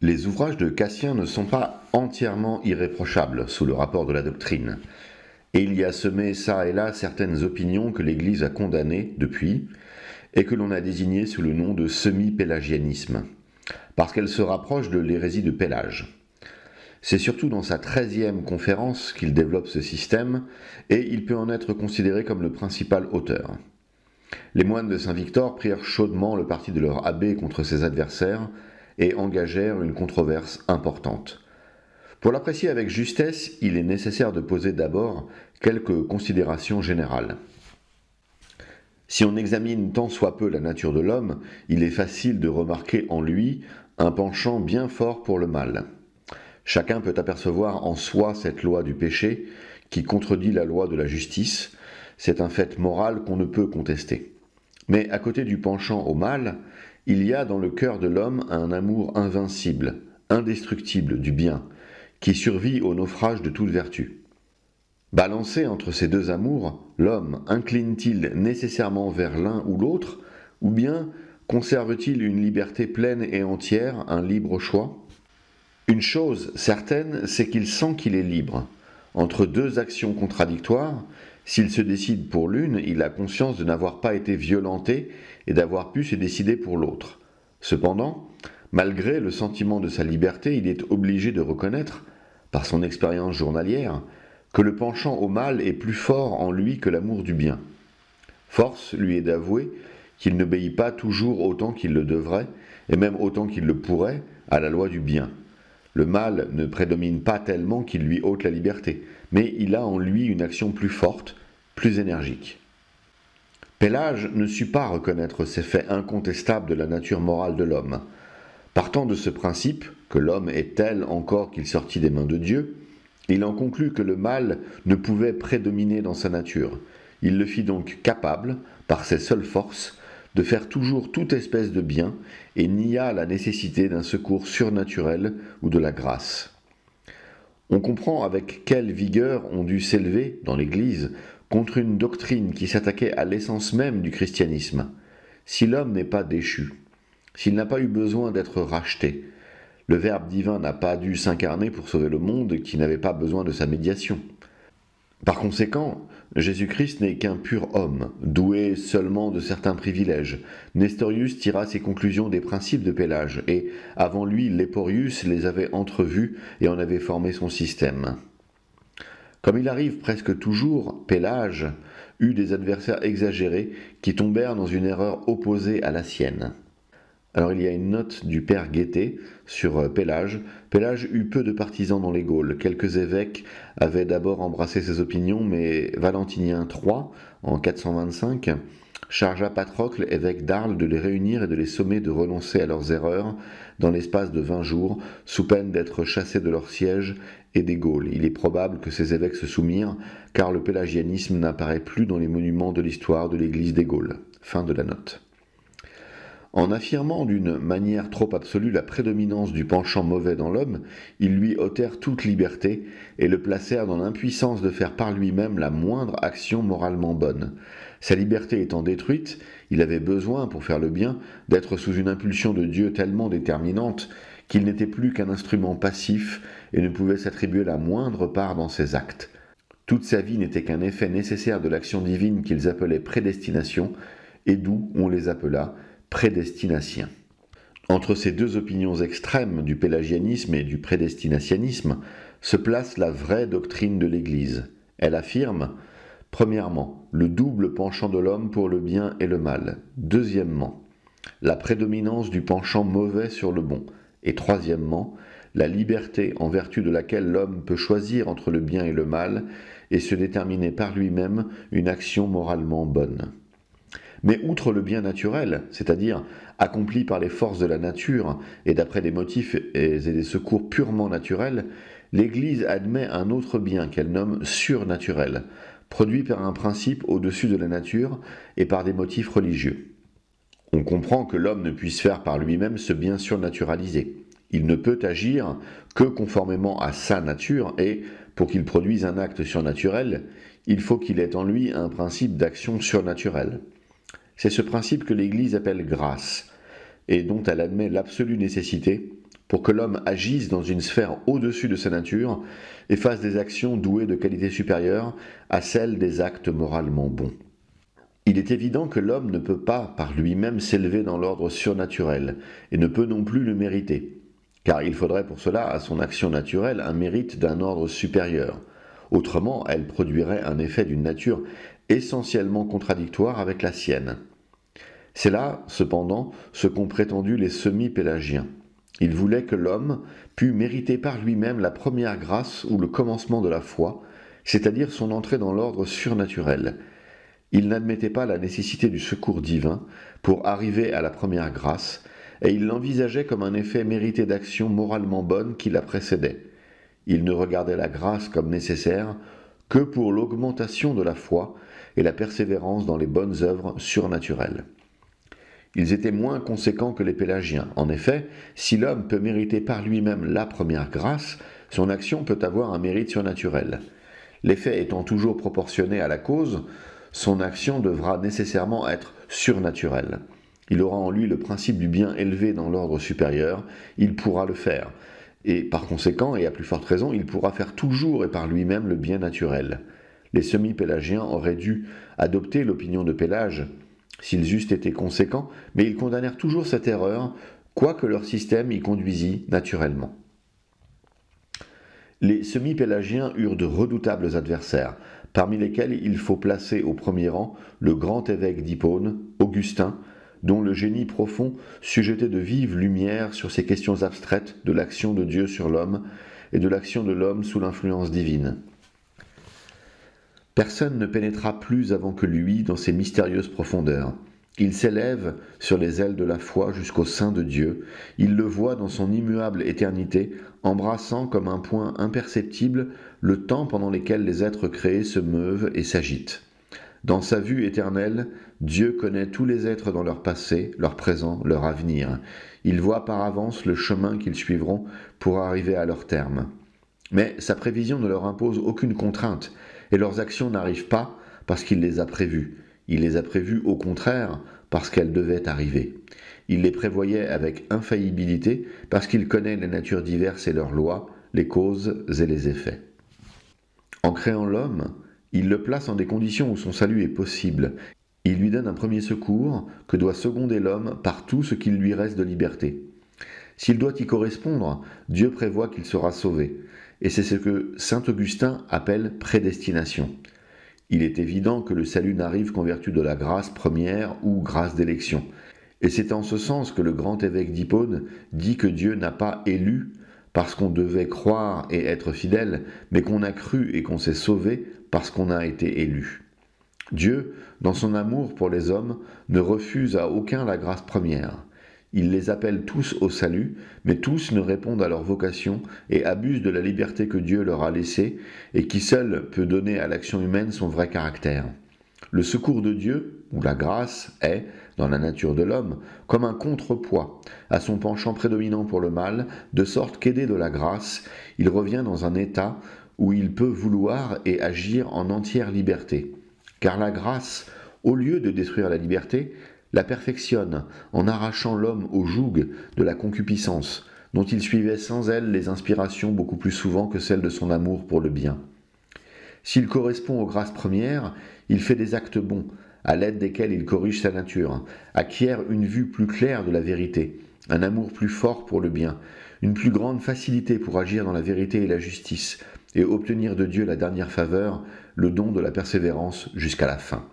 Les ouvrages de Cassien ne sont pas entièrement irréprochables sous le rapport de la doctrine, et il y a semé çà et là certaines opinions que l'Église a condamnées depuis, et que l'on a désignées sous le nom de semi-pélagianisme, parce qu'elles se rapprochent de l'hérésie de Pélage. C'est surtout dans sa 13e conférence qu'il développe ce système, et il peut en être considéré comme le principal auteur. Les moines de Saint-Victor prirent chaudement le parti de leur abbé contre ses adversaires et engagèrent une controverse importante. Pour l'apprécier avec justesse, il est nécessaire de poser d'abord quelques considérations générales. Si on examine tant soit peu la nature de l'homme, il est facile de remarquer en lui un penchant bien fort pour le mal. Chacun peut apercevoir en soi cette loi du péché qui contredit la loi de la justice. C'est un fait moral qu'on ne peut contester. Mais à côté du penchant au mal, il y a dans le cœur de l'homme un amour invincible, indestructible du bien, qui survit au naufrage de toute vertu. Balancé entre ces deux amours, l'homme incline-t-il nécessairement vers l'un ou l'autre, ou bien conserve-t-il une liberté pleine et entière, un libre choix ? Une chose certaine, c'est qu'il sent qu'il est libre. Entre deux actions contradictoires, s'il se décide pour l'une, il a conscience de n'avoir pas été violenté et d'avoir pu se décider pour l'autre. Cependant, malgré le sentiment de sa liberté, il est obligé de reconnaître, par son expérience journalière, que le penchant au mal est plus fort en lui que l'amour du bien. Force lui est d'avouer qu'il n'obéit pas toujours autant qu'il le devrait, et même autant qu'il le pourrait, à la loi du bien. Le mal ne prédomine pas tellement qu'il lui ôte la liberté, mais il a en lui une action plus forte, plus énergique. Pélage ne sut pas reconnaître ces faits incontestables de la nature morale de l'homme. Partant de ce principe, que l'homme est tel encore qu'il sortit des mains de Dieu, il en conclut que le mal ne pouvait prédominer dans sa nature. Il le fit donc capable, par ses seules forces, de faire toujours toute espèce de bien, et nia la nécessité d'un secours surnaturel ou de la grâce. On comprend avec quelle vigueur on dut s'élever, dans l'Église, contre une doctrine qui s'attaquait à l'essence même du christianisme. Si l'homme n'est pas déchu, s'il n'a pas eu besoin d'être racheté, le Verbe divin n'a pas dû s'incarner pour sauver le monde qui n'avait pas besoin de sa médiation. Par conséquent, Jésus-Christ n'est qu'un pur homme, doué seulement de certains privilèges. Nestorius tira ses conclusions des principes de Pélage, et avant lui, Léporius les avait entrevus et en avait formé son système. Comme il arrive presque toujours, Pélage eut des adversaires exagérés qui tombèrent dans une erreur opposée à la sienne. Alors il y a une note du père Guettet sur Pélage. Pélage eut peu de partisans dans les Gaules. Quelques évêques avaient d'abord embrassé ses opinions, mais Valentinien III, en 425, chargea Patrocle, évêque d'Arles, de les réunir et de les sommer de renoncer à leurs erreurs dans l'espace de 20 jours, sous peine d'être chassés de leur siège et des Gaules. Il est probable que ces évêques se soumirent, car le pélagianisme n'apparaît plus dans les monuments de l'histoire de l'Église des Gaules. Fin de la note. En affirmant d'une manière trop absolue la prédominance du penchant mauvais dans l'homme, ils lui ôtèrent toute liberté et le placèrent dans l'impuissance de faire par lui-même la moindre action moralement bonne. Sa liberté étant détruite, il avait besoin, pour faire le bien, d'être sous une impulsion de Dieu tellement déterminante qu'il n'était plus qu'un instrument passif et ne pouvait s'attribuer la moindre part dans ses actes. Toute sa vie n'était qu'un effet nécessaire de l'action divine qu'ils appelaient prédestination, et d'où on les appela prédestinatiens. Entre ces deux opinions extrêmes du pélagianisme et du prédestinationnisme se place la vraie doctrine de l'Église. Elle affirme, premièrement, le double penchant de l'homme pour le bien et le mal. Deuxièmement, la prédominance du penchant mauvais sur le bon. Et troisièmement, la liberté en vertu de laquelle l'homme peut choisir entre le bien et le mal et se déterminer par lui-même une action moralement bonne. Mais outre le bien naturel, c'est-à-dire accompli par les forces de la nature et d'après des motifs et des secours purement naturels, l'Église admet un autre bien qu'elle nomme surnaturel, produit par un principe au-dessus de la nature et par des motifs religieux. On comprend que l'homme ne puisse faire par lui-même ce bien surnaturalisé. Il ne peut agir que conformément à sa nature et, pour qu'il produise un acte surnaturel, il faut qu'il ait en lui un principe d'action surnaturelle. C'est ce principe que l'Église appelle grâce, et dont elle admet l'absolue nécessité, pour que l'homme agisse dans une sphère au-dessus de sa nature et fasse des actions douées de qualités supérieures à celles des actes moralement bons. Il est évident que l'homme ne peut pas par lui-même s'élever dans l'ordre surnaturel et ne peut non plus le mériter, car il faudrait pour cela à son action naturelle un mérite d'un ordre supérieur. Autrement, elle produirait un effet d'une nature essentiellement contradictoire avec la sienne. C'est là, cependant, ce qu'ont prétendu les semi-pélagiens. Ils voulaient que l'homme pût mériter par lui-même la première grâce ou le commencement de la foi, c'est-à-dire son entrée dans l'ordre surnaturel. Ils n'admettaient pas la nécessité du secours divin pour arriver à la première grâce, et ils l'envisageaient comme un effet mérité d'actions moralement bonnes qui la précédaient. Ils ne regardaient la grâce comme nécessaire que pour l'augmentation de la foi et la persévérance dans les bonnes œuvres surnaturelles. Ils étaient moins conséquents que les pélagiens. En effet, si l'homme peut mériter par lui-même la première grâce, son action peut avoir un mérite surnaturel. L'effet étant toujours proportionné à la cause, son action devra nécessairement être surnaturelle. Il aura en lui le principe du bien élevé dans l'ordre supérieur, il pourra le faire. Et par conséquent, et à plus forte raison, il pourra faire toujours et par lui-même le bien naturel. Les semi-pélagiens auraient dû adopter l'opinion de Pélage, s'ils eussent été conséquents, mais ils condamnèrent toujours cette erreur, quoique leur système y conduisît naturellement. Les semi-pélagiens eurent de redoutables adversaires, parmi lesquels il faut placer au premier rang le grand évêque d'Hippone, Augustin, dont le génie profond sut jeter de vives lumières sur ces questions abstraites de l'action de Dieu sur l'homme et de l'action de l'homme sous l'influence divine. Personne ne pénétra plus avant que lui dans ces mystérieuses profondeurs. Il s'élève sur les ailes de la foi jusqu'au sein de Dieu, il le voit dans son immuable éternité, embrassant comme un point imperceptible le temps pendant lequel les êtres créés se meuvent et s'agitent. Dans sa vue éternelle, Dieu connaît tous les êtres dans leur passé, leur présent, leur avenir. Il voit par avance le chemin qu'ils suivront pour arriver à leur terme. Mais sa prévision ne leur impose aucune contrainte, et leurs actions n'arrivent pas parce qu'il les a prévues. Il les a prévues au contraire parce qu'elles devaient arriver. Il les prévoyait avec infaillibilité parce qu'il connaît les natures diverses et leurs lois, les causes et les effets. En créant l'homme, il le place en des conditions où son salut est possible. Il lui donne un premier secours que doit seconder l'homme par tout ce qu'il lui reste de liberté. S'il doit y correspondre, Dieu prévoit qu'il sera sauvé. Et c'est ce que saint Augustin appelle prédestination. Il est évident que le salut n'arrive qu'en vertu de la grâce première ou grâce d'élection. Et c'est en ce sens que le grand évêque d'Hippone dit que Dieu n'a pas élu parce qu'on devait croire et être fidèle, mais qu'on a cru et qu'on s'est sauvé parce qu'on a été élu. Dieu, dans son amour pour les hommes, ne refuse à aucun la grâce première. Il les appelle tous au salut, mais tous ne répondent à leur vocation et abusent de la liberté que Dieu leur a laissée et qui seule peut donner à l'action humaine son vrai caractère. Le secours de Dieu, ou la grâce, est, dans la nature de l'homme, comme un contrepoids à son penchant prédominant pour le mal, de sorte qu'aidé de la grâce, il revient dans un état où il peut vouloir et agir en entière liberté. Car la grâce, au lieu de détruire la liberté, la perfectionne en arrachant l'homme au joug de la concupiscence, dont il suivait sans elle les inspirations beaucoup plus souvent que celles de son amour pour le bien. S'il correspond aux grâces premières, il fait des actes bons, à l'aide desquels il corrige sa nature, acquiert une vue plus claire de la vérité, un amour plus fort pour le bien, une plus grande facilité pour agir dans la vérité et la justice, et obtenir de Dieu la dernière faveur, le don de la persévérance jusqu'à la fin.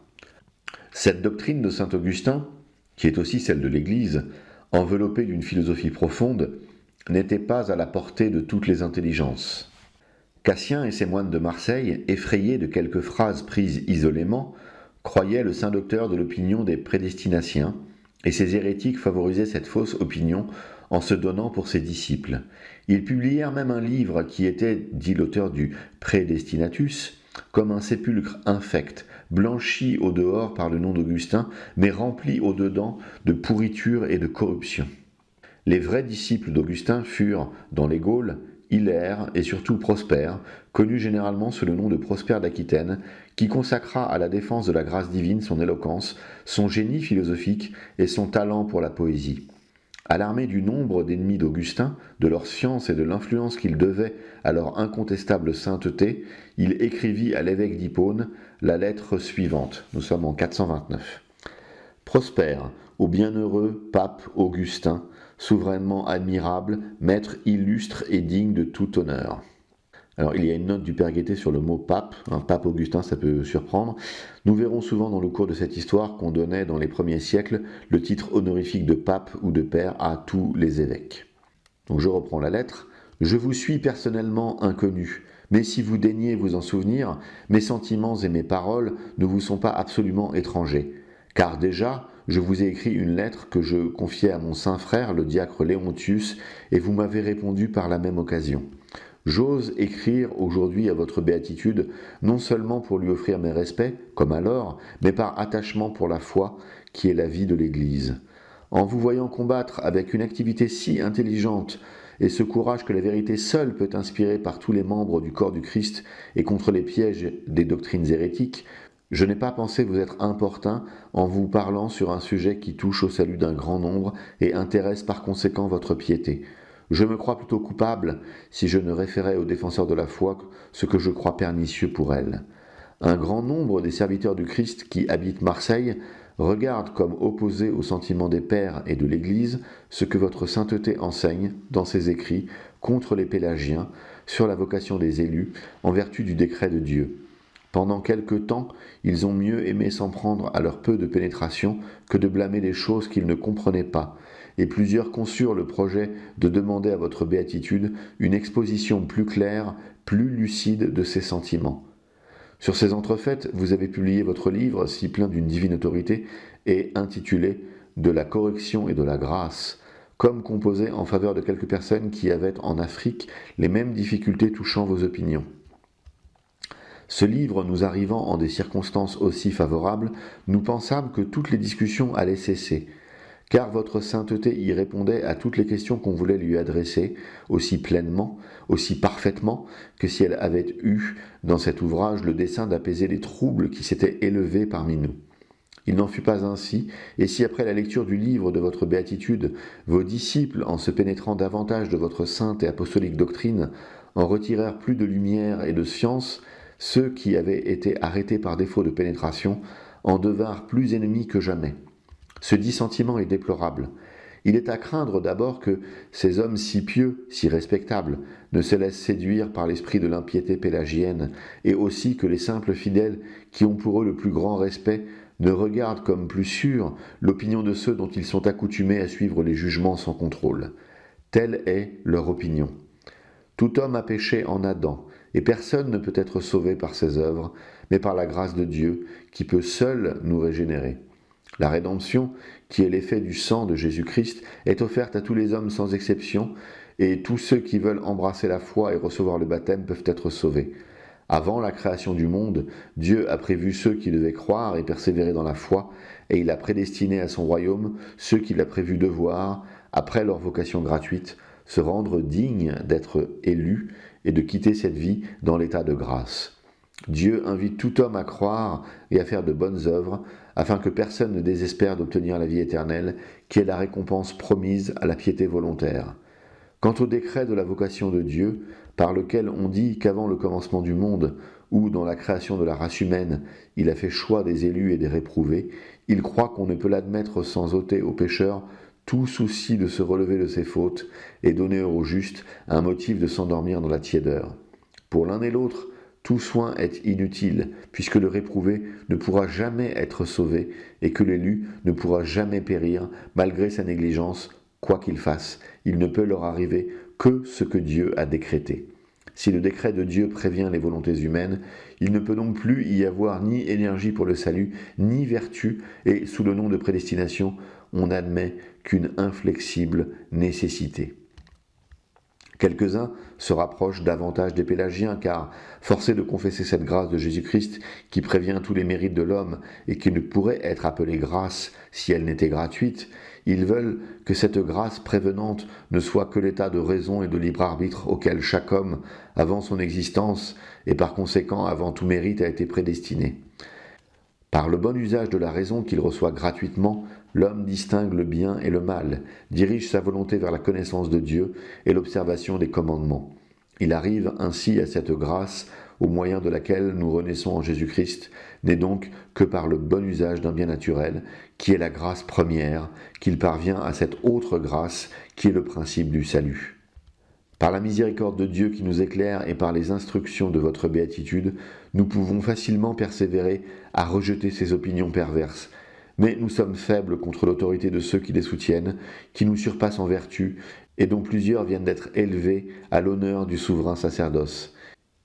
Cette doctrine de saint Augustin, qui est aussi celle de l'Église, enveloppée d'une philosophie profonde, n'était pas à la portée de toutes les intelligences. Cassien et ses moines de Marseille, effrayés de quelques phrases prises isolément, croyaient le saint docteur de l'opinion des prédestinatiens, et ces hérétiques favorisaient cette fausse opinion en se donnant pour ses disciples. Ils publièrent même un livre qui était, dit l'auteur du Prédestinatus, comme un sépulcre infect, blanchi au dehors par le nom d'Augustin, mais rempli au dedans de pourriture et de corruption. Les vrais disciples d'Augustin furent, dans les Gaules, Hilaire et surtout Prosper, connu généralement sous le nom de Prosper d'Aquitaine, qui consacra à la défense de la grâce divine son éloquence, son génie philosophique et son talent pour la poésie. Alarmé du nombre d'ennemis d'Augustin, de leur science et de l'influence qu'il devait à leur incontestable sainteté, il écrivit à l'évêque d'Hippone la lettre suivante. Nous sommes en 429. Prospère, au bienheureux pape Augustin, souverainement admirable, maître illustre et digne de tout honneur. Alors, il y a une note du Père Guettet sur le mot pape, pape Augustin, ça peut surprendre. Nous verrons souvent dans le cours de cette histoire qu'on donnait dans les premiers siècles le titre honorifique de pape ou de père à tous les évêques. Donc je reprends la lettre. Je vous suis personnellement inconnu, mais si vous daignez vous en souvenir, mes sentiments et mes paroles ne vous sont pas absolument étrangers. Car déjà, je vous ai écrit une lettre que je confiais à mon saint frère, le diacre Léontius, et vous m'avez répondu par la même occasion. J'ose écrire aujourd'hui à votre béatitude, non seulement pour lui offrir mes respects, comme alors, mais par attachement pour la foi, qui est la vie de l'Église. En vous voyant combattre avec une activité si intelligente, et ce courage que la vérité seule peut inspirer par tous les membres du corps du Christ et contre les pièges des doctrines hérétiques, je n'ai pas pensé vous être importun en vous parlant sur un sujet qui touche au salut d'un grand nombre et intéresse par conséquent votre piété. Je me crois plutôt coupable si je ne référais aux défenseurs de la foi ce que je crois pernicieux pour elle. Un grand nombre des serviteurs du Christ qui habitent Marseille regardent comme opposé au sentiment des pères et de l'Église ce que votre sainteté enseigne dans ses écrits contre les pélagiens sur la vocation des élus en vertu du décret de Dieu. Pendant quelque temps, ils ont mieux aimé s'en prendre à leur peu de pénétration que de blâmer des choses qu'ils ne comprenaient pas, et plusieurs conçurent le projet de demander à votre béatitude une exposition plus claire, plus lucide de ces sentiments. Sur ces entrefaites, vous avez publié votre livre, si plein d'une divine autorité, et intitulé « De la correction et de la grâce », comme composé en faveur de quelques personnes qui avaient en Afrique les mêmes difficultés touchant vos opinions. Ce livre nous arrivant en des circonstances aussi favorables, nous pensâmes que toutes les discussions allaient cesser, car votre sainteté y répondait à toutes les questions qu'on voulait lui adresser, aussi pleinement, aussi parfaitement, que si elle avait eu dans cet ouvrage le dessein d'apaiser les troubles qui s'étaient élevés parmi nous. Il n'en fut pas ainsi, et si après la lecture du livre de votre béatitude, vos disciples, en se pénétrant davantage de votre sainte et apostolique doctrine, en retirèrent plus de lumière et de science, ceux qui avaient été arrêtés par défaut de pénétration en devinrent plus ennemis que jamais. Ce dissentiment est déplorable. Il est à craindre d'abord que ces hommes si pieux, si respectables, ne se laissent séduire par l'esprit de l'impiété pélagienne, et aussi que les simples fidèles, qui ont pour eux le plus grand respect, ne regardent comme plus sûre l'opinion de ceux dont ils sont accoutumés à suivre les jugements sans contrôle. Telle est leur opinion. Tout homme a péché en Adam, et personne ne peut être sauvé par ses œuvres, mais par la grâce de Dieu, qui peut seul nous régénérer. La rédemption, qui est l'effet du sang de Jésus-Christ, est offerte à tous les hommes sans exception, et tous ceux qui veulent embrasser la foi et recevoir le baptême peuvent être sauvés. Avant la création du monde, Dieu a prévu ceux qui devaient croire et persévérer dans la foi, et il a prédestiné à son royaume ceux qu'il a prévu devoir, après leur vocation gratuite, se rendre dignes d'être élus et de quitter cette vie dans l'état de grâce. Dieu invite tout homme à croire et à faire de bonnes œuvres, afin que personne ne désespère d'obtenir la vie éternelle, qui est la récompense promise à la piété volontaire. Quant au décret de la vocation de Dieu, par lequel on dit qu'avant le commencement du monde, ou dans la création de la race humaine, il a fait choix des élus et des réprouvés, il croit qu'on ne peut l'admettre sans ôter aux pécheurs tout souci de se relever de ses fautes et donner au juste un motif de s'endormir dans la tiédeur. Pour l'un et l'autre, tout soin est inutile, puisque le réprouvé ne pourra jamais être sauvé et que l'élu ne pourra jamais périr, malgré sa négligence, quoi qu'il fasse. Il ne peut leur arriver que ce que Dieu a décrété. Si le décret de Dieu prévient les volontés humaines, il ne peut donc plus y avoir ni énergie pour le salut, ni vertu, et sous le nom de prédestination, on n'admet qu'une inflexible nécessité. Quelques-uns se rapprochent davantage des pélagiens, car, forcés de confesser cette grâce de Jésus-Christ qui prévient tous les mérites de l'homme et qui ne pourrait être appelée grâce si elle n'était gratuite, ils veulent que cette grâce prévenante ne soit que l'état de raison et de libre arbitre auquel chaque homme, avant son existence et par conséquent avant tout mérite, a été prédestiné. Par le bon usage de la raison qu'il reçoit gratuitement, L'homme distingue le bien et le mal, dirige sa volonté vers la connaissance de Dieu et l'observation des commandements. Il arrive ainsi à cette grâce au moyen de laquelle nous renaissons en Jésus-Christ, n'est donc que par le bon usage d'un bien naturel, qui est la grâce première, qu'il parvient à cette autre grâce qui est le principe du salut. Par la miséricorde de Dieu qui nous éclaire et par les instructions de votre béatitude, nous pouvons facilement persévérer à rejeter ces opinions perverses. Mais nous sommes faibles contre l'autorité de ceux qui les soutiennent, qui nous surpassent en vertu, et dont plusieurs viennent d'être élevés à l'honneur du souverain sacerdoce.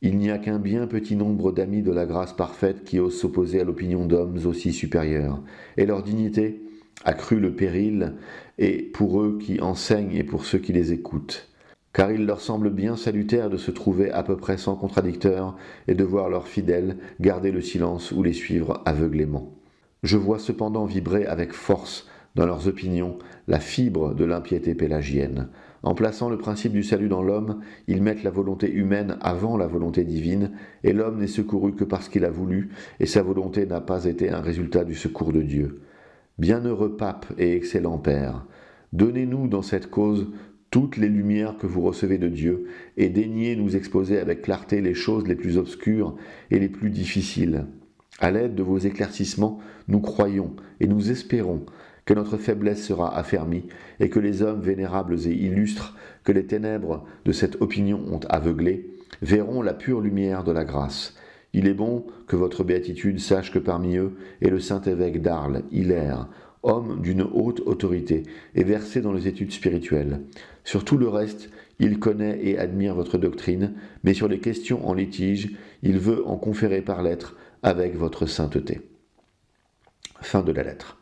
Il n'y a qu'un bien petit nombre d'amis de la grâce parfaite qui osent s'opposer à l'opinion d'hommes aussi supérieurs, et leur dignité accrue le péril, et pour eux qui enseignent et pour ceux qui les écoutent. Car il leur semble bien salutaire de se trouver à peu près sans contradicteur et de voir leurs fidèles garder le silence ou les suivre aveuglément. Je vois cependant vibrer avec force dans leurs opinions la fibre de l'impiété pélagienne. En plaçant le principe du salut dans l'homme, ils mettent la volonté humaine avant la volonté divine, et l'homme n'est secouru que parce qu'il a voulu, et sa volonté n'a pas été un résultat du secours de Dieu. Bienheureux pape et excellent Père, donnez-nous dans cette cause toutes les lumières que vous recevez de Dieu, et daignez nous exposer avec clarté les choses les plus obscures et les plus difficiles. À l'aide de vos éclaircissements, nous croyons et nous espérons que notre faiblesse sera affermie et que les hommes vénérables et illustres que les ténèbres de cette opinion ont aveuglés verront la pure lumière de la grâce. Il est bon que votre béatitude sache que parmi eux est le saint évêque d'Arles, Hilaire, homme d'une haute autorité et versé dans les études spirituelles. Sur tout le reste, il connaît et admire votre doctrine, mais sur les questions en litige, il veut en conférer par lettre avec votre sainteté. Fin de la lettre.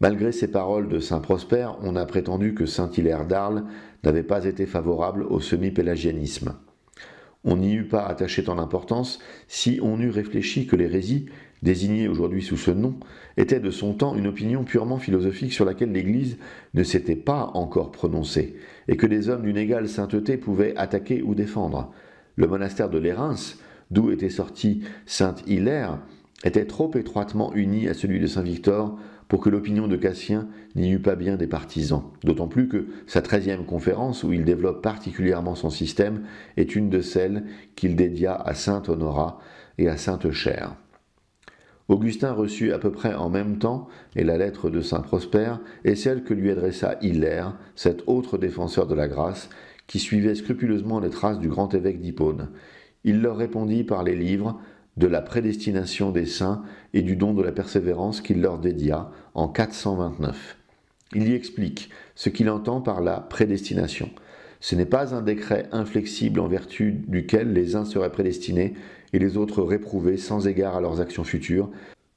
Malgré ces paroles de saint Prosper, on a prétendu que saint Hilaire d'Arles n'avait pas été favorable au semi-pélagianisme. On n'y eût pas attaché tant d'importance si on eût réfléchi que l'hérésie, désignée aujourd'hui sous ce nom, était de son temps une opinion purement philosophique sur laquelle l'Église ne s'était pas encore prononcée, et que des hommes d'une égale sainteté pouvaient attaquer ou défendre. Le monastère de Lérins, d'où était sorti saint Hilaire, était trop étroitement uni à celui de saint Victor pour que l'opinion de Cassien n'y eût pas bien des partisans, d'autant plus que sa 13e conférence, où il développe particulièrement son système, est une de celles qu'il dédia à sainte Honorat et à sainte Chère. Augustin reçut à peu près en même temps, et la lettre de saint Prosper, et celle que lui adressa Hilaire, cet autre défenseur de la grâce, qui suivait scrupuleusement les traces du grand évêque d'Hippone. Il leur répondit par les livres de la prédestination des saints et du don de la persévérance qu'il leur dédia en 429. Il y explique ce qu'il entend par la prédestination. Ce n'est pas un décret inflexible en vertu duquel les uns seraient prédestinés et les autres réprouvés sans égard à leurs actions futures,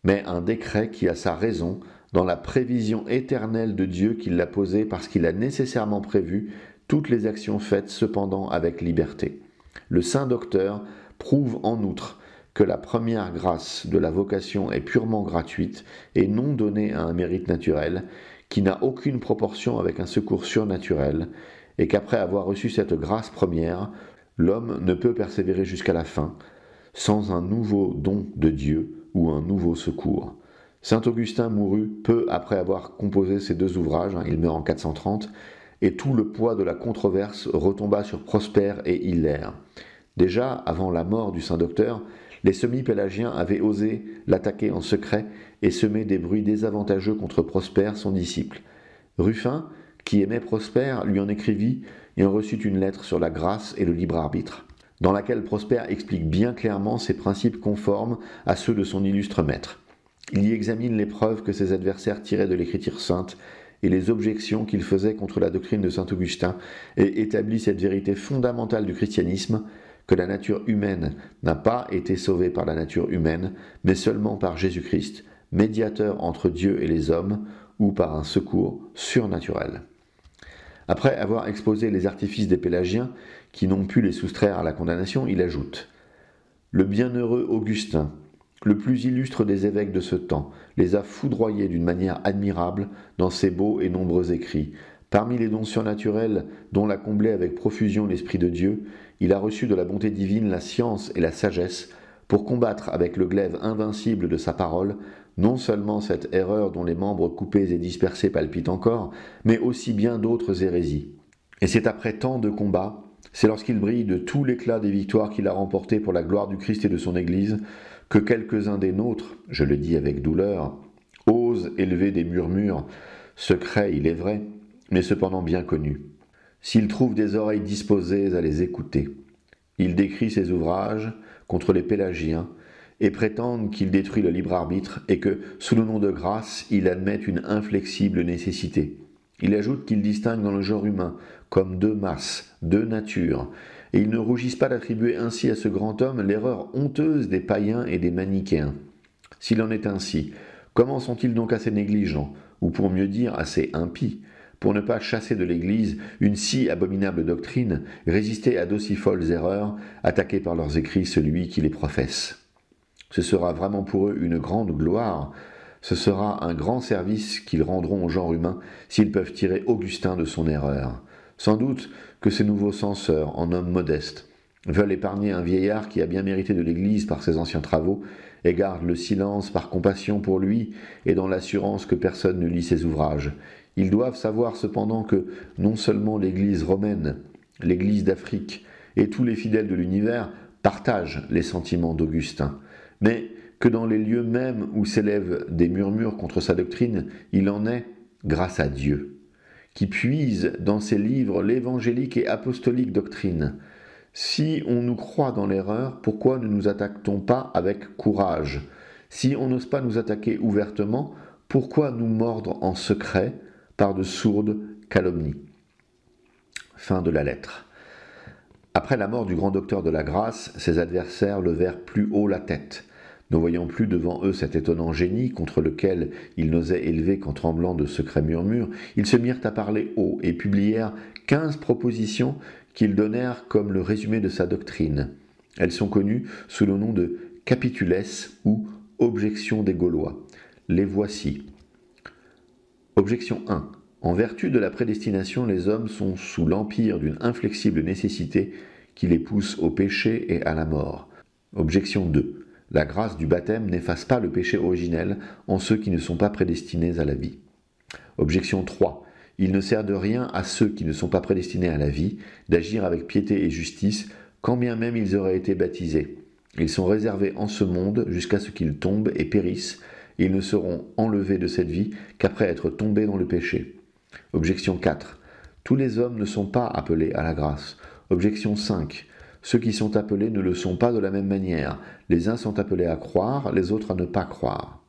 mais un décret qui a sa raison dans la prévision éternelle de Dieu qui l'a posée parce qu'il a nécessairement prévu toutes les actions faites cependant avec liberté. Le saint docteur prouve en outre que la première grâce de la vocation est purement gratuite et non donnée à un mérite naturel, qui n'a aucune proportion avec un secours surnaturel, et qu'après avoir reçu cette grâce première, l'homme ne peut persévérer jusqu'à la fin, sans un nouveau don de Dieu ou un nouveau secours. Saint Augustin mourut peu après avoir composé ces deux ouvrages, il meurt en 430, et tout le poids de la controverse retomba sur Prosper et Hilaire. Déjà, avant la mort du saint docteur, les semi-pélagiens avaient osé l'attaquer en secret et semer des bruits désavantageux contre Prosper, son disciple. Ruffin, qui aimait Prosper, lui en écrivit et en reçut une lettre sur la grâce et le libre arbitre, dans laquelle Prosper explique bien clairement ses principes conformes à ceux de son illustre maître. Il y examine les preuves que ses adversaires tiraient de l'écriture sainte et les objections qu'il faisait contre la doctrine de saint Augustin et établit cette vérité fondamentale du christianisme, que la nature humaine n'a pas été sauvée par la nature humaine, mais seulement par Jésus-Christ, médiateur entre Dieu et les hommes, ou par un secours surnaturel. Après avoir exposé les artifices des Pélagiens, qui n'ont pu les soustraire à la condamnation, il ajoute « Le bienheureux Augustin, le plus illustre des évêques de ce temps, les a foudroyés d'une manière admirable dans ses beaux et nombreux écrits. Parmi les dons surnaturels dont l'a comblé avec profusion l'Esprit de Dieu, il a reçu de la bonté divine la science et la sagesse pour combattre avec le glaive invincible de sa parole non seulement cette erreur dont les membres coupés et dispersés palpitent encore, mais aussi bien d'autres hérésies. Et c'est après tant de combats, c'est lorsqu'il brille de tout l'éclat des victoires qu'il a remportées pour la gloire du Christ et de son Église, que quelques-uns des nôtres, je le dis avec douleur, osent élever des murmures, secrets il est vrai, mais cependant bien connus. S'ils trouvent des oreilles disposées à les écouter, ils décrient ses ouvrages contre les pélagiens et prétendent qu'il détruit le libre arbitre et que, sous le nom de grâce, il admet une inflexible nécessité. Il ajoute qu'il distingue dans le genre humain comme deux masses, deux natures, et ils ne rougissent pas d'attribuer ainsi à ce grand homme l'erreur honteuse des païens et des manichéens. S'il en est ainsi, comment sont-ils donc assez négligents, ou pour mieux dire assez impies, pour ne pas chasser de l'Église une si abominable doctrine, résister à d'aussi folles erreurs, attaquer par leurs écrits celui qui les professe. Ce sera vraiment pour eux une grande gloire, ce sera un grand service qu'ils rendront au genre humain s'ils peuvent tirer Augustin de son erreur. Sans doute que ces nouveaux censeurs, en hommes modestes, veulent épargner un vieillard qui a bien mérité de l'Église par ses anciens travaux, et garde le silence par compassion pour lui et dans l'assurance que personne ne lit ses ouvrages. Ils doivent savoir cependant que non seulement l'Église romaine, l'Église d'Afrique et tous les fidèles de l'univers partagent les sentiments d'Augustin, mais que dans les lieux mêmes où s'élèvent des murmures contre sa doctrine, il en est, grâce à Dieu, qui puise dans ses livres l'évangélique et apostolique doctrine. Si on nous croit dans l'erreur, pourquoi ne nous attaque-t-on pas avec courage? Si on n'ose pas nous attaquer ouvertement, pourquoi nous mordre en secret par de sourdes calomnies? Fin de la lettre. Après la mort du grand docteur de la grâce, ses adversaires levèrent plus haut la tête. Ne voyant plus devant eux cet étonnant génie contre lequel ils n'osaient élever qu'en tremblant de secrets murmures, ils se mirent à parler haut et publièrent 15 propositions qu'ils donnèrent comme le résumé de sa doctrine. Elles sont connues sous le nom de Capitules ou Objections des Gaulois. Les voici. Objection 1. En vertu de la prédestination, les hommes sont sous l'empire d'une inflexible nécessité qui les pousse au péché et à la mort. Objection 2. La grâce du baptême n'efface pas le péché originel en ceux qui ne sont pas prédestinés à la vie. Objection 3. Il ne sert de rien à ceux qui ne sont pas prédestinés à la vie d'agir avec piété et justice, quand bien même ils auraient été baptisés. Ils sont réservés en ce monde jusqu'à ce qu'ils tombent et périssent, et ils ne seront enlevés de cette vie qu'après être tombés dans le péché. Objection 4. Tous les hommes ne sont pas appelés à la grâce. Objection 5. Ceux qui sont appelés ne le sont pas de la même manière. Les uns sont appelés à croire, les autres à ne pas croire.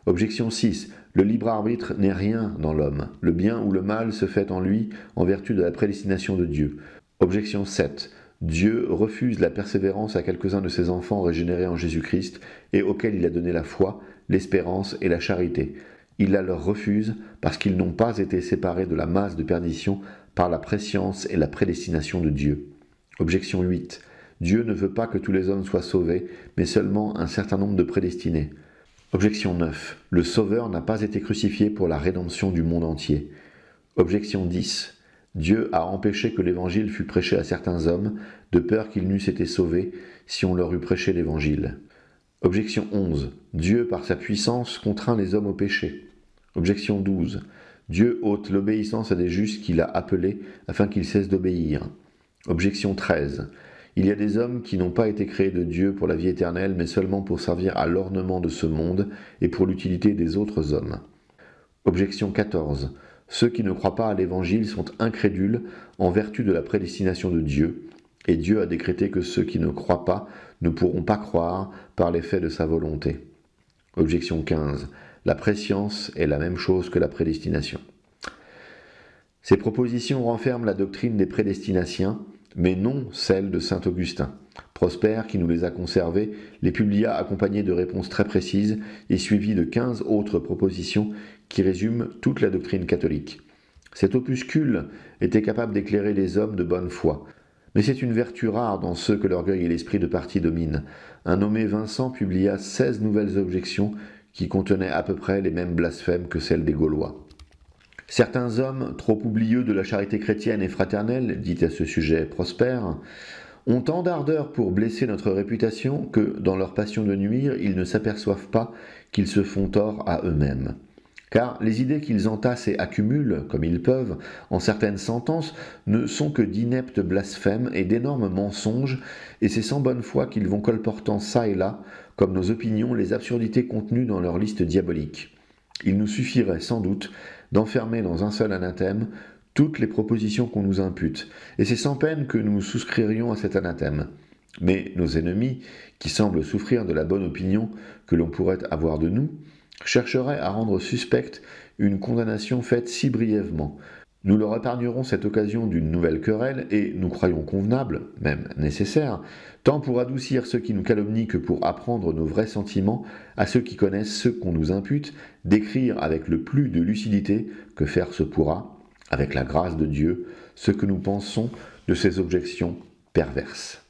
Objection 6. Le libre arbitre n'est rien dans l'homme. Le bien ou le mal se fait en lui en vertu de la prédestination de Dieu. Objection 7. Dieu refuse la persévérance à quelques-uns de ses enfants régénérés en Jésus-Christ et auxquels il a donné la foi, l'espérance et la charité. Il la leur refuse parce qu'ils n'ont pas été séparés de la masse de perdition par la prescience et la prédestination de Dieu. Objection 8. Dieu ne veut pas que tous les hommes soient sauvés, mais seulement un certain nombre de prédestinés. Objection 9. Le Sauveur n'a pas été crucifié pour la rédemption du monde entier. Objection 10. Dieu a empêché que l'Évangile fût prêché à certains hommes, de peur qu'ils n'eussent été sauvés si on leur eût prêché l'Évangile. Objection 11. Dieu, par sa puissance, contraint les hommes au péché. Objection 12. Dieu ôte l'obéissance à des justes qu'il a appelés afin qu'ils cessent d'obéir. Objection 13. Il y a des hommes qui n'ont pas été créés de Dieu pour la vie éternelle, mais seulement pour servir à l'ornement de ce monde et pour l'utilité des autres hommes. Objection 14. Ceux qui ne croient pas à l'Évangile sont incrédules en vertu de la prédestination de Dieu, et Dieu a décrété que ceux qui ne croient pas ne pourront pas croire par l'effet de sa volonté. Objection 15. La prescience est la même chose que la prédestination. Ces propositions renferment la doctrine des prédestinatiens, mais non celle de saint Augustin. Prosper, qui nous les a conservées, les publia accompagnées de réponses très précises et suivies de 15 autres propositions qui résument toute la doctrine catholique. Cet opuscule était capable d'éclairer les hommes de bonne foi, mais c'est une vertu rare dans ceux que l'orgueil et l'esprit de parti dominent. Un nommé Vincent publia 16 nouvelles objections qui contenaient à peu près les mêmes blasphèmes que celles des Gaulois. Certains hommes, trop oublieux de la charité chrétienne et fraternelle, dit à ce sujet Prosper, ont tant d'ardeur pour blesser notre réputation que, dans leur passion de nuire, ils ne s'aperçoivent pas qu'ils se font tort à eux-mêmes. Car les idées qu'ils entassent et accumulent, comme ils peuvent, en certaines sentences, ne sont que d'ineptes blasphèmes et d'énormes mensonges, et c'est sans bonne foi qu'ils vont colportant çà et là, comme nos opinions, les absurdités contenues dans leur liste diabolique. Il nous suffirait, sans doute, d'enfermer dans un seul anathème toutes les propositions qu'on nous impute, et c'est sans peine que nous souscririons à cet anathème. Mais nos ennemis, qui semblent souffrir de la bonne opinion que l'on pourrait avoir de nous, chercheraient à rendre suspecte une condamnation faite si brièvement. Nous leur épargnerons cette occasion d'une nouvelle querelle, et nous croyons convenable, même nécessaire, tant pour adoucir ceux qui nous calomnient que pour apprendre nos vrais sentiments à ceux qui connaissent ceux qu'on nous impute, d'écrire avec le plus de lucidité que faire se pourra, avec la grâce de Dieu, ce que nous pensons de ces objections perverses.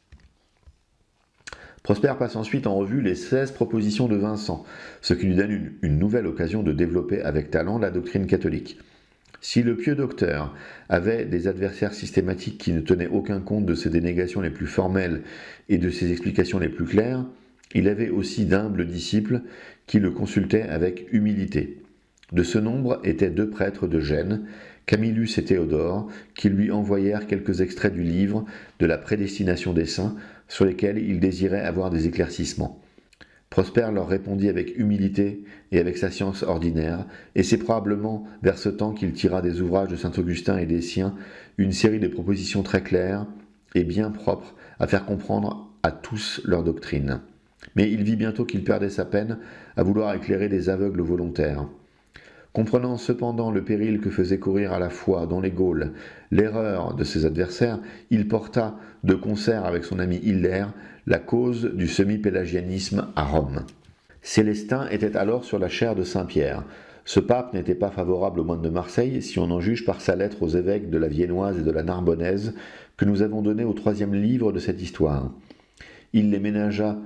Prosper passe ensuite en revue les 16 propositions de Vincent, ce qui lui donne une nouvelle occasion de développer avec talent la doctrine catholique. Si le pieux docteur avait des adversaires systématiques qui ne tenaient aucun compte de ses dénégations les plus formelles et de ses explications les plus claires, il avait aussi d'humbles disciples qui le consultaient avec humilité. De ce nombre étaient 2 prêtres de Gênes, Camillus et Théodore, qui lui envoyèrent quelques extraits du livre de la prédestination des saints, sur lesquels ils désiraient avoir des éclaircissements. Prosper leur répondit avec humilité et avec sa science ordinaire, et c'est probablement vers ce temps qu'il tira des ouvrages de saint Augustin et des siens une série de propositions très claires et bien propres à faire comprendre à tous leur doctrine. Mais il vit bientôt qu'il perdait sa peine à vouloir éclairer des aveugles volontaires. Comprenant cependant le péril que faisait courir à la fois dans les Gaules l'erreur de ses adversaires, il porta, de concert avec son ami Hilaire, la cause du semi-pélagianisme à Rome. Célestin était alors sur la chaire de Saint-Pierre. Ce pape n'était pas favorable au moine de Marseille, si on en juge par sa lettre aux évêques de la Viennoise et de la Narbonnaise, que nous avons donnée au 3e livre de cette histoire. Il les ménagea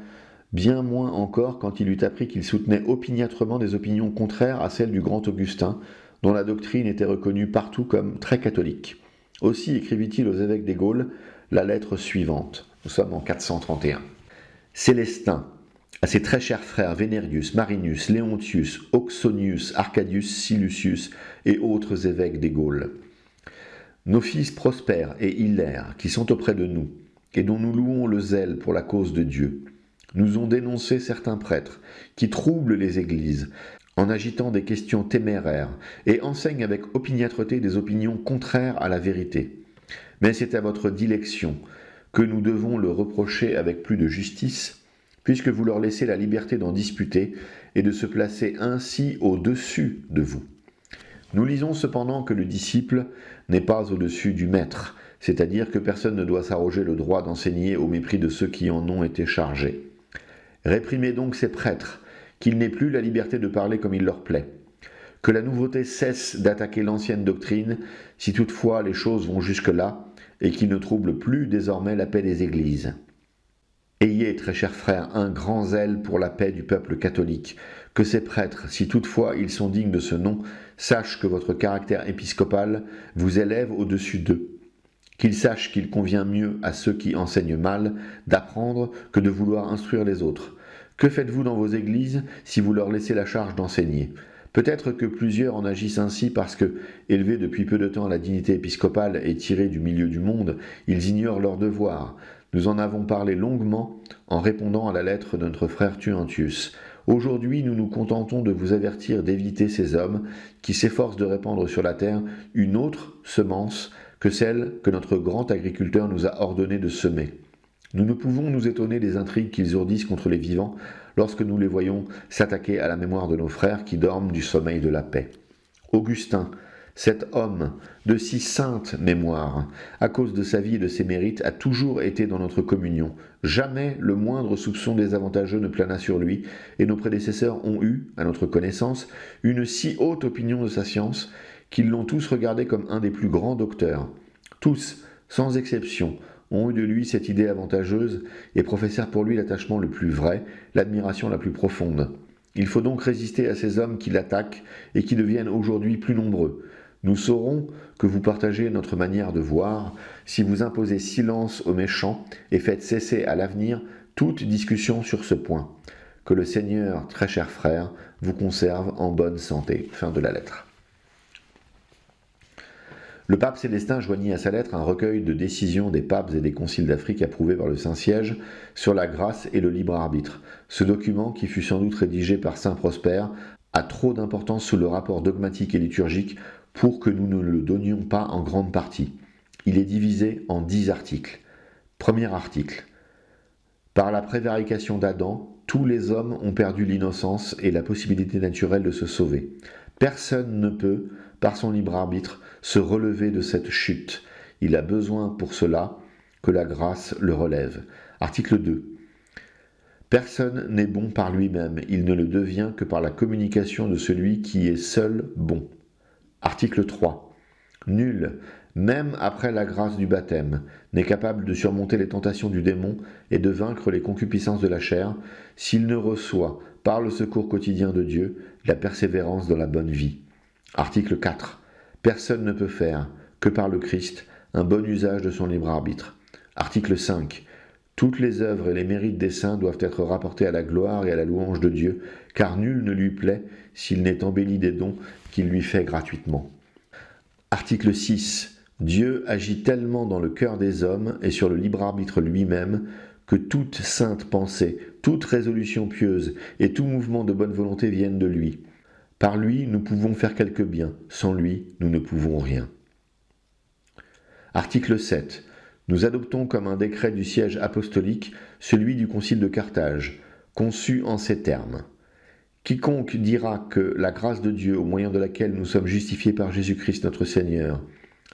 bien moins encore quand il eut appris qu'il soutenait opiniâtrement des opinions contraires à celles du grand Augustin, dont la doctrine était reconnue partout comme très catholique. Aussi écrivit-il aux évêques des Gaules la lettre suivante. Nous sommes en 431. Célestin, à ses très chers frères Vénérius, Marinus, Léontius, Auxonius, Arcadius, Silucius et autres évêques des Gaules. Nos fils Prosper et Hilaire, qui sont auprès de nous, et dont nous louons le zèle pour la cause de Dieu, nous ont dénoncé certains prêtres qui troublent les églises en agitant des questions téméraires et enseignent avec opiniâtreté des opinions contraires à la vérité. Mais c'est à votre dilection que nous devons le reprocher avec plus de justice, puisque vous leur laissez la liberté d'en disputer et de se placer ainsi au-dessus de vous. Nous lisons cependant que le disciple n'est pas au-dessus du maître, c'est-à-dire que personne ne doit s'arroger le droit d'enseigner au mépris de ceux qui en ont été chargés. Réprimez donc ces prêtres, qu'ils n'aient plus la liberté de parler comme il leur plaît. Que la nouveauté cesse d'attaquer l'ancienne doctrine, si toutefois les choses vont jusque-là, et qu'ils ne troublent plus désormais la paix des églises. Ayez, très chers frères, un grand zèle pour la paix du peuple catholique, que ces prêtres, si toutefois ils sont dignes de ce nom, sachent que votre caractère épiscopal vous élève au-dessus d'eux. Qu'ils sachent qu'il convient mieux à ceux qui enseignent mal d'apprendre que de vouloir instruire les autres. Que faites-vous dans vos églises si vous leur laissez la charge d'enseigner ? Peut-être que plusieurs en agissent ainsi parce que, élevés depuis peu de temps à la dignité épiscopale et tirés du milieu du monde, ils ignorent leur devoir. Nous en avons parlé longuement en répondant à la lettre de notre frère Tuentius. Aujourd'hui, nous nous contentons de vous avertir d'éviter ces hommes qui s'efforcent de répandre sur la terre une autre semence que celle que notre grand agriculteur nous a ordonné de semer. Nous ne pouvons nous étonner des intrigues qu'ils ourdissent contre les vivants lorsque nous les voyons s'attaquer à la mémoire de nos frères qui dorment du sommeil de la paix. Augustin, cet homme de si sainte mémoire, à cause de sa vie et de ses mérites, a toujours été dans notre communion. Jamais le moindre soupçon désavantageux ne plana sur lui, et nos prédécesseurs ont eu, à notre connaissance, une si haute opinion de sa science qu'ils l'ont tous regardé comme un des plus grands docteurs. Tous, sans exception, ont eu de lui cette idée avantageuse et professèrent pour lui l'attachement le plus vrai, l'admiration la plus profonde. Il faut donc résister à ces hommes qui l'attaquent et qui deviennent aujourd'hui plus nombreux. Nous saurons que vous partagez notre manière de voir si vous imposez silence aux méchants et faites cesser à l'avenir toute discussion sur ce point. Que le Seigneur, très cher frère, vous conserve en bonne santé. Fin de la lettre. Le pape Célestin joignit à sa lettre un recueil de décisions des papes et des conciles d'Afrique approuvés par le Saint-Siège sur la grâce et le libre arbitre. Ce document, qui fut sans doute rédigé par saint Prosper, a trop d'importance sous le rapport dogmatique et liturgique pour que nous ne le donnions pas en grande partie. Il est divisé en 10 articles. Premier article. Par la prévarication d'Adam, tous les hommes ont perdu l'innocence et la possibilité naturelle de se sauver. Personne ne peut, par son libre arbitre, se relever de cette chute. Il a besoin pour cela que la grâce le relève. Article 2. Personne n'est bon par lui-même, il ne le devient que par la communication de celui qui est seul bon. Article 3. Nul, même après la grâce du baptême, n'est capable de surmonter les tentations du démon et de vaincre les concupiscences de la chair s'il ne reçoit, par le secours quotidien de Dieu, la persévérance dans la bonne vie. Article 4. Personne ne peut faire, que par le Christ, un bon usage de son libre arbitre. Article 5. Toutes les œuvres et les mérites des saints doivent être rapportés à la gloire et à la louange de Dieu, car nul ne lui plaît s'il n'est embelli des dons qu'il lui fait gratuitement. Article 6. Dieu agit tellement dans le cœur des hommes et sur le libre arbitre lui-même que toute sainte pensée, toute résolution pieuse et tout mouvement de bonne volonté viennent de lui. Par lui, nous pouvons faire quelque bien. Sans lui, nous ne pouvons rien. Article 7. Nous adoptons comme un décret du siège apostolique celui du concile de Carthage, conçu en ces termes. Quiconque dira que la grâce de Dieu, au moyen de laquelle nous sommes justifiés par Jésus-Christ notre Seigneur,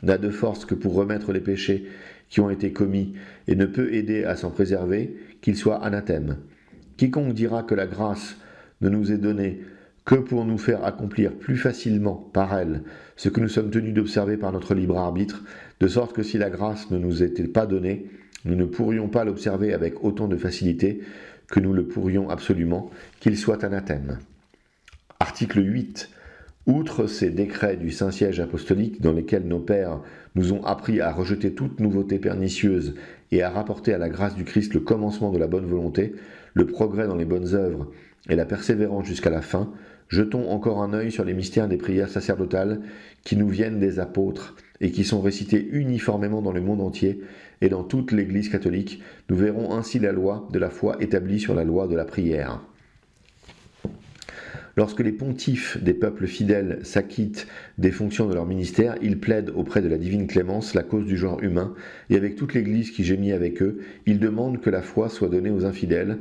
n'a de force que pour remettre les péchés qui ont été commis et ne peut aider à s'en préserver, qu'il soit anathème. Quiconque dira que la grâce ne nous est donnée que pour nous faire accomplir plus facilement par elle ce que nous sommes tenus d'observer par notre libre arbitre, de sorte que si la grâce ne nous était pas donnée, nous ne pourrions pas l'observer avec autant de facilité que nous le pourrions absolument, qu'il soit anathème. Article 8. Outre ces décrets du Saint-Siège apostolique dans lesquels nos pères nous ont appris à rejeter toute nouveauté pernicieuse et à rapporter à la grâce du Christ le commencement de la bonne volonté, le progrès dans les bonnes œuvres et la persévérance jusqu'à la fin, jetons encore un œil sur les mystères des prières sacerdotales qui nous viennent des apôtres et qui sont récités uniformément dans le monde entier et dans toute l'Église catholique. Nous verrons ainsi la loi de la foi établie sur la loi de la prière. Lorsque les pontifes des peuples fidèles s'acquittent des fonctions de leur ministère, ils plaident auprès de la divine clémence la cause du genre humain, et avec toute l'Église qui gémit avec eux, ils demandent que la foi soit donnée aux infidèles,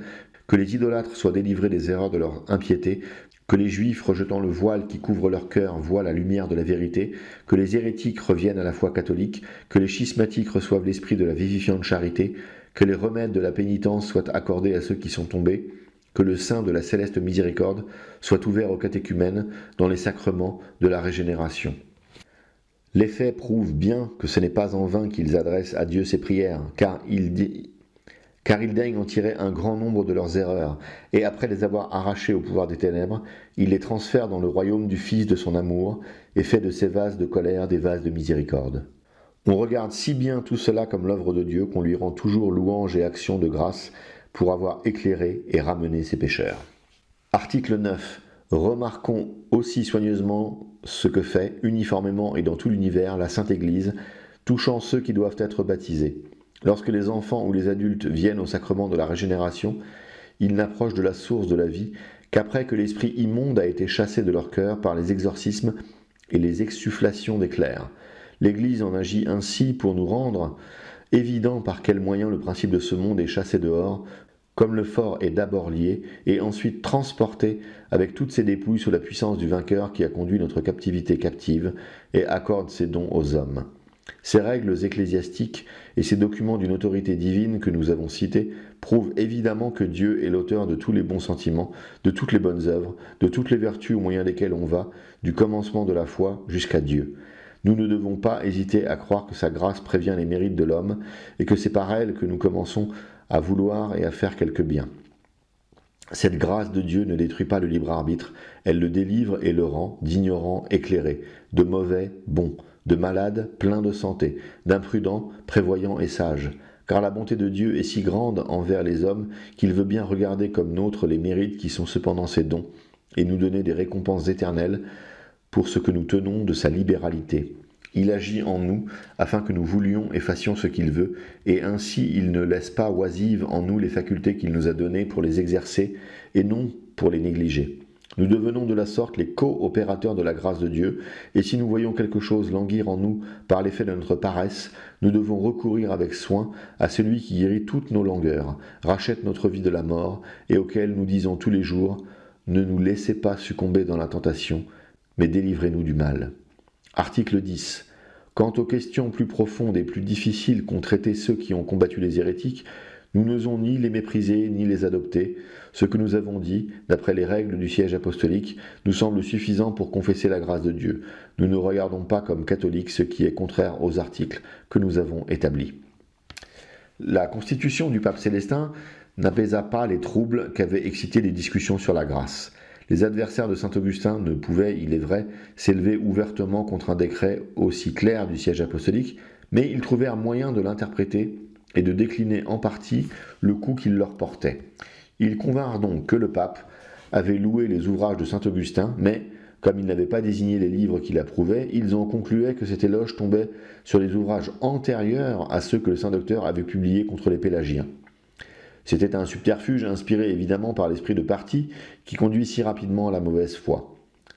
que les idolâtres soient délivrés des erreurs de leur impiété, que les Juifs, rejetant le voile qui couvre leur cœur, voient la lumière de la vérité, que les hérétiques reviennent à la foi catholique, que les schismatiques reçoivent l'esprit de la vivifiante charité, que les remèdes de la pénitence soient accordés à ceux qui sont tombés, que le sein de la céleste miséricorde soit ouvert aux catéchumènes dans les sacrements de la régénération. Les faits prouvent bien que ce n'est pas en vain qu'ils adressent à Dieu ces prières, car il daigne en tirer un grand nombre de leurs erreurs, et après les avoir arrachées au pouvoir des ténèbres, il les transfère dans le royaume du Fils de son amour, et fait de ces vases de colère des vases de miséricorde. On regarde si bien tout cela comme l'œuvre de Dieu qu'on lui rend toujours louange et action de grâce pour avoir éclairé et ramené ses pécheurs. Article 9. Remarquons aussi soigneusement ce que fait, uniformément et dans tout l'univers, la Sainte Église, touchant ceux qui doivent être baptisés. Lorsque les enfants ou les adultes viennent au sacrement de la régénération, ils n'approchent de la source de la vie qu'après que l'esprit immonde a été chassé de leur cœur par les exorcismes et les exsufflations des clercs. L'Église en agit ainsi pour nous rendre évident par quel moyen le principe de ce monde est chassé dehors, comme le fort est d'abord lié, et ensuite transporté avec toutes ses dépouilles sous la puissance du vainqueur qui a conduit notre captivité captive et accorde ses dons aux hommes. Ces règles ecclésiastiques et ces documents d'une autorité divine que nous avons cités prouvent évidemment que Dieu est l'auteur de tous les bons sentiments, de toutes les bonnes œuvres, de toutes les vertus au moyen desquelles on va, du commencement de la foi jusqu'à Dieu. Nous ne devons pas hésiter à croire que sa grâce prévient les mérites de l'homme et que c'est par elle que nous commençons à vouloir et à faire quelque bien. Cette grâce de Dieu ne détruit pas le libre arbitre, elle le délivre et le rend d'ignorant éclairé, de mauvais bon, de malade plein de santé, d'imprudent prévoyant et sage. Car la bonté de Dieu est si grande envers les hommes qu'il veut bien regarder comme nôtres les mérites qui sont cependant ses dons, et nous donner des récompenses éternelles pour ce que nous tenons de sa libéralité. Il agit en nous afin que nous voulions et fassions ce qu'il veut, et ainsi il ne laisse pas oisives en nous les facultés qu'il nous a données pour les exercer et non pour les négliger. Nous devenons de la sorte les co-opérateurs de la grâce de Dieu, et si nous voyons quelque chose languir en nous par l'effet de notre paresse, nous devons recourir avec soin à celui qui guérit toutes nos langueurs, rachète notre vie de la mort, et auquel nous disons tous les jours « Ne nous laissez pas succomber dans la tentation, mais délivrez-nous du mal ». Article 10. Quant aux questions plus profondes et plus difficiles qu'ont traitées ceux qui ont combattu les hérétiques, nous n'osons ni les mépriser ni les adopter. Ce que nous avons dit, d'après les règles du siège apostolique, nous semble suffisant pour confesser la grâce de Dieu. Nous ne regardons pas comme catholiques ce qui est contraire aux articles que nous avons établis. La constitution du pape Célestin n'apaisa pas les troubles qu'avaient excités les discussions sur la grâce. Les adversaires de saint Augustin ne pouvaient, il est vrai, s'élever ouvertement contre un décret aussi clair du siège apostolique, mais ils trouvèrent moyen de l'interpréter et de décliner en partie le coup qu'il leur portait. Ils convinrent donc que le pape avait loué les ouvrages de saint Augustin, mais, comme il n'avait pas désigné les livres qu'il approuvait, ils en concluaient que cet éloge tombait sur les ouvrages antérieurs à ceux que le saint docteur avait publiés contre les pélagiens. C'était un subterfuge inspiré évidemment par l'esprit de parti qui conduit si rapidement à la mauvaise foi.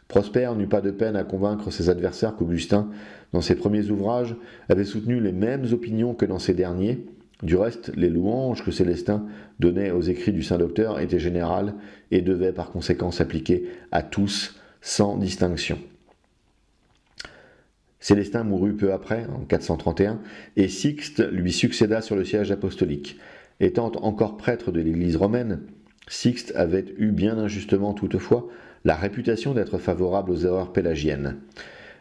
Prosper n'eut pas de peine à convaincre ses adversaires qu'Augustin, dans ses premiers ouvrages, avait soutenu les mêmes opinions que dans ses derniers. Du reste, les louanges que Célestin donnait aux écrits du Saint-Docteur étaient générales et devaient par conséquent s'appliquer à tous, sans distinction. Célestin mourut peu après, en 431, et Sixte lui succéda sur le siège apostolique. Étant encore prêtre de l'Église romaine, Sixte avait eu bien injustement toutefois la réputation d'être favorable aux erreurs pélagiennes.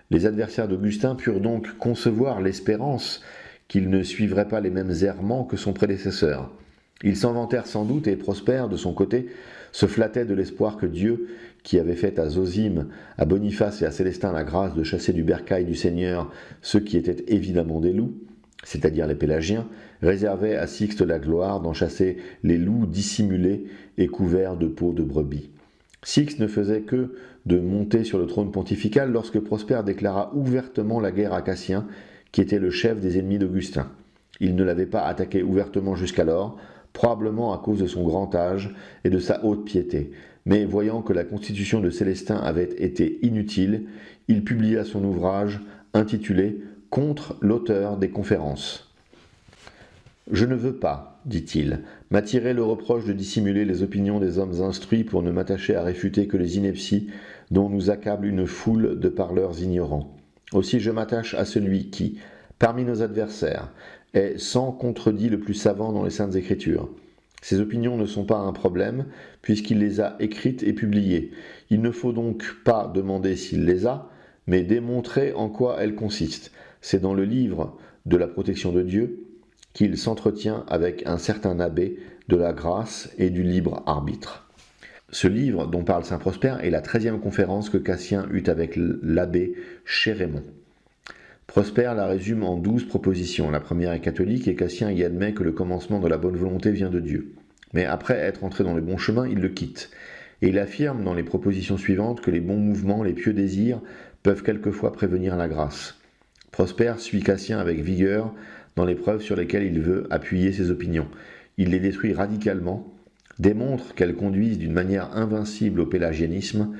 Les adversaires d'Augustin purent donc concevoir l'espérance qu'il ne suivrait pas les mêmes errements que son prédécesseur. Ils s'en vantèrent sans doute et Prosper, de son côté, se flattait de l'espoir que Dieu, qui avait fait à Zosime, à Boniface et à Célestin la grâce de chasser du bercail du Seigneur ceux qui étaient évidemment des loups, c'est-à-dire les pélagiens, réservait à Sixte la gloire d'en chasser les loups dissimulés et couverts de peaux de brebis. Sixte ne faisait que de monter sur le trône pontifical lorsque Prosper déclara ouvertement la guerre à Cassien, qui était le chef des ennemis d'Augustin. Il ne l'avait pas attaqué ouvertement jusqu'alors, probablement à cause de son grand âge et de sa haute piété. Mais voyant que la constitution de Célestin avait été inutile, il publia son ouvrage intitulé « Contre l'auteur des conférences ». « Je ne veux pas, dit-il, m'attirer le reproche de dissimuler les opinions des hommes instruits pour ne m'attacher à réfuter que les inepties dont nous accable une foule de parleurs ignorants. Aussi je m'attache à celui qui, parmi nos adversaires, est sans contredit le plus savant dans les Saintes Écritures. Ses opinions ne sont pas un problème, puisqu'il les a écrites et publiées. Il ne faut donc pas demander s'il les a, mais démontrer en quoi elles consistent. C'est dans le livre de la protection de Dieu qu'il s'entretient avec un certain abbé de la grâce et du libre arbitre. Ce livre dont parle saint Prosper est la 13e conférence que Cassien eut avec l'abbé Chérémon. Prosper la résume en 12 propositions. La première est catholique et Cassien y admet que le commencement de la bonne volonté vient de Dieu. Mais après être entré dans le bon chemin, il le quitte. Et il affirme dans les propositions suivantes que les bons mouvements, les pieux désirs peuvent quelquefois prévenir la grâce. Prosper suit Cassien avec vigueur dans les preuves sur lesquelles il veut appuyer ses opinions. Il les détruit radicalement, démontre qu'elles conduisent d'une manière invincible au pélagianisme,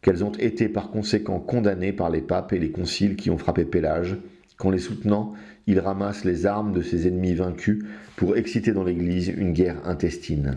qu'elles ont été par conséquent condamnées par les papes et les conciles qui ont frappé Pélage, qu'en les soutenant, il ramasse les armes de ses ennemis vaincus pour exciter dans l'Église une guerre intestine.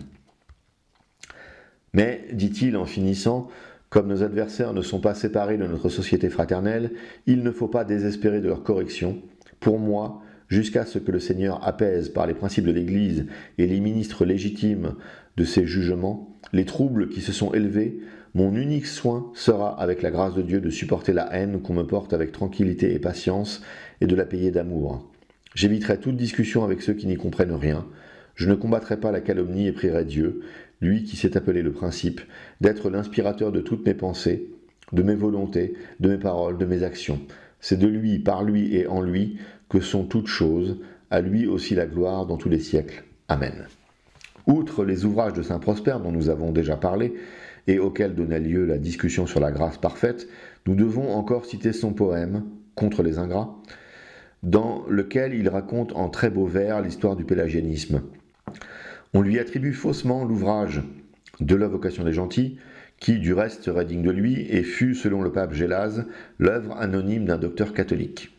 Mais, dit-il en finissant, comme nos adversaires ne sont pas séparés de notre société fraternelle, il ne faut pas désespérer de leur correction. Pour moi, jusqu'à ce que le Seigneur apaise par les principes de l'Église et les ministres légitimes de ses jugements, les troubles qui se sont élevés, mon unique soin sera, avec la grâce de Dieu, de supporter la haine qu'on me porte avec tranquillité et patience, et de la payer d'amour. J'éviterai toute discussion avec ceux qui n'y comprennent rien. Je ne combattrai pas la calomnie et prierai Dieu, lui qui s'est appelé le principe, d'être l'inspirateur de toutes mes pensées, de mes volontés, de mes paroles, de mes actions. C'est de lui, par lui et en lui que sont toutes choses, à lui aussi la gloire dans tous les siècles. Amen. Outre les ouvrages de saint Prosper dont nous avons déjà parlé, et auxquels donnait lieu la discussion sur la grâce parfaite, nous devons encore citer son poème « Contre les ingrats », dans lequel il raconte en très beaux vers l'histoire du pélagianisme. On lui attribue faussement l'ouvrage « De la vocation des gentils », qui du reste serait digne de lui, et fut, selon le pape Gélase, l'œuvre anonyme d'un docteur catholique.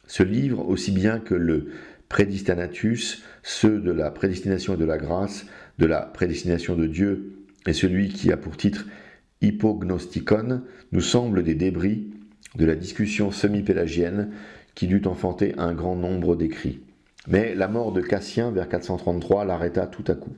Ce livre, aussi bien que le Predestinatus, ceux de la prédestination et de la grâce, de la prédestination de Dieu, et celui qui a pour titre Hypognostikon, nous semblent des débris de la discussion semi-pélagienne qui dut enfanter un grand nombre d'écrits. Mais la mort de Cassien vers 433 l'arrêta tout à coup.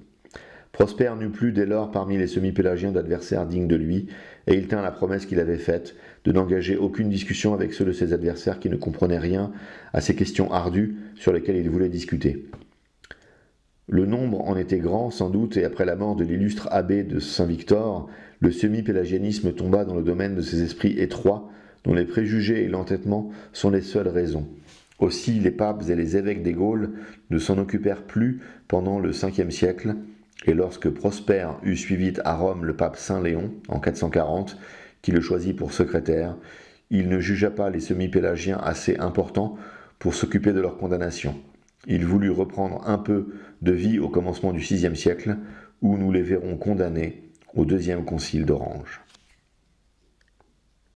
Prosper n'eut plus dès lors parmi les semi-pélagiens d'adversaires dignes de lui, et il tint la promesse qu'il avait faite de n'engager aucune discussion avec ceux de ses adversaires qui ne comprenaient rien à ces questions ardues sur lesquelles il voulait discuter. Le nombre en était grand, sans doute, et après la mort de l'illustre abbé de Saint-Victor, le semi-pélagianisme tomba dans le domaine de ces esprits étroits, dont les préjugés et l'entêtement sont les seules raisons. Aussi, les papes et les évêques des Gaules ne s'en occupèrent plus pendant le Ve siècle, et lorsque Prosper eut suivi à Rome le pape Saint Léon, en 440, qui le choisit pour secrétaire, il ne jugea pas les semi-pélagiens assez importants pour s'occuper de leur condamnation. Il voulut reprendre un peu de vie au commencement du VIe siècle, où nous les verrons condamnés au 2e concile d'Orange.